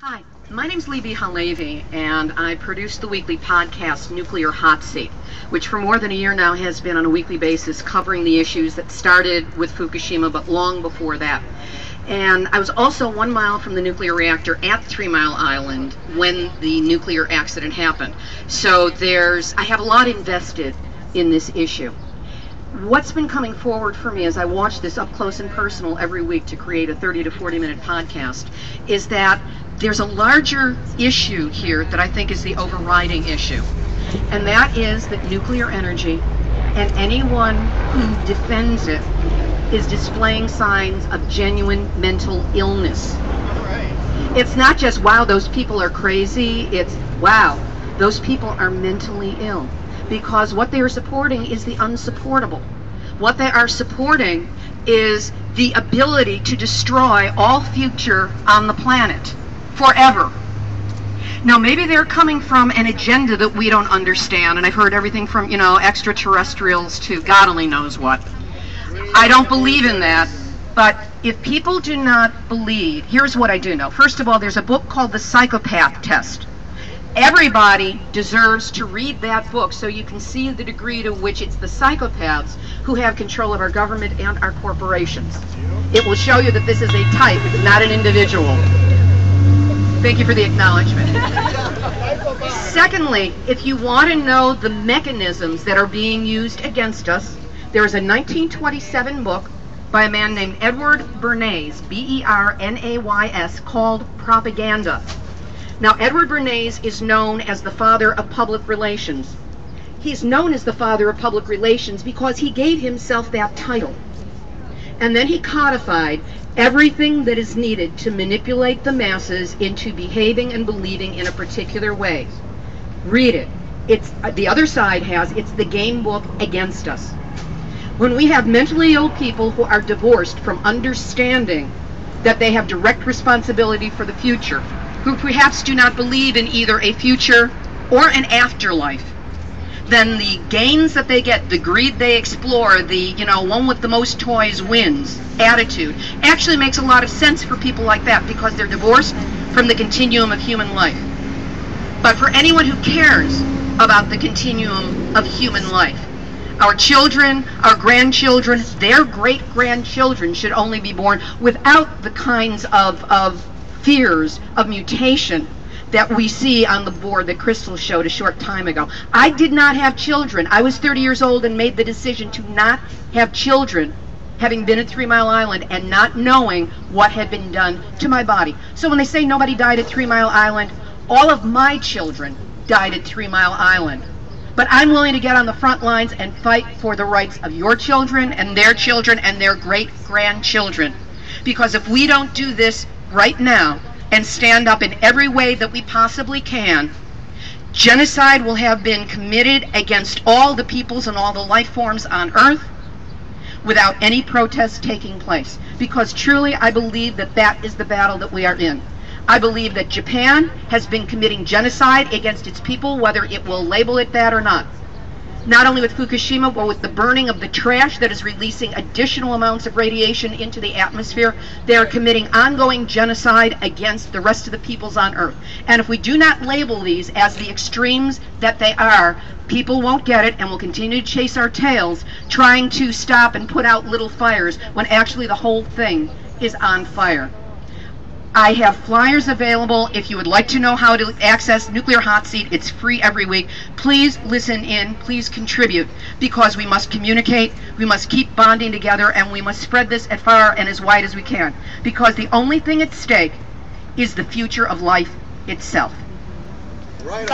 Hi, my name's Libbe HaLevy, and I produce the weekly podcast Nuclear Hotseat, which for more than a year now has been on a weekly basis covering the issues that started with Fukushima, but long before that. And I was also 1 mile from the nuclear reactor at 3 Mile Island when the nuclear accident happened. So I have a lot invested in this issue. What's been coming forward for me as I watch this up close and personal every week to create a 30 to 40 minute podcast is that there's a larger issue here that I think is the overriding issue. And that is that nuclear energy and anyone who defends it is displaying signs of genuine mental illness. It's not just, wow, those people are crazy. It's, wow, those people are mentally ill. Because what they are supporting is the unsupportable. What they are supporting is the ability to destroy all future on the planet forever. Now, maybe they're coming from an agenda that we don't understand, and I've heard everything from, extraterrestrials to God only knows what. I don't believe in that, but if people do not believe, here's what I do know. First of all, there's a book called The Psychopath Test. Everybody deserves to read that book so you can see the degree to which it's the psychopaths who have control of our government and our corporations. It will show you that this is a type, not an individual. Thank you for the acknowledgement. Secondly, if you want to know the mechanisms that are being used against us, there is a 1927 book by a man named Edward Bernays, B-E-R-N-A-Y-S, called Propaganda. Now, Edward Bernays is known as the father of public relations. He's known as the father of public relations because he gave himself that title. And then he codified everything that is needed to manipulate the masses into behaving and believing in a particular way. Read it. It's the other side it's the game book against us. When we have mentally ill people who are divorced from understanding that they have direct responsibility for the future, who perhaps do not believe in either a future or an afterlife, then the gains that they get, the greed they explore, the, one with the most toys wins attitude, actually makes a lot of sense for people like that because they're divorced from the continuum of human life. But for anyone who cares about the continuum of human life, our children, our grandchildren, their great-grandchildren should only be born without the kinds of fears of mutation that we see on the board that Crystal showed a short time ago. I did not have children. I was 30 years old and made the decision to not have children, having been at 3 Mile Island and not knowing what had been done to my body. So when they say nobody died at 3 Mile Island, all of my children died at 3 Mile Island. But I'm willing to get on the front lines and fight for the rights of your children and their great-grandchildren. Because if we don't do this right now and stand up in every way that we possibly can, genocide will have been committed against all the peoples and all the life forms on Earth without any protest taking place. Because truly I believe that that is the battle that we are in. I believe that Japan has been committing genocide against its people, whether it will label it that or not. Not only with Fukushima, but with the burning of the trash that is releasing additional amounts of radiation into the atmosphere. They are committing ongoing genocide against the rest of the peoples on Earth. And if we do not label these as the extremes that they are, people won't get it and will continue to chase our tails, trying to stop and put out little fires when actually the whole thing is on fire. I have flyers available if you would like to know how to access Nuclear Hotseat. It's free every week. Please listen in, please contribute, because we must communicate, we must keep bonding together, and we must spread this as far and as wide as we can, because the only thing at stake is the future of life itself. Right.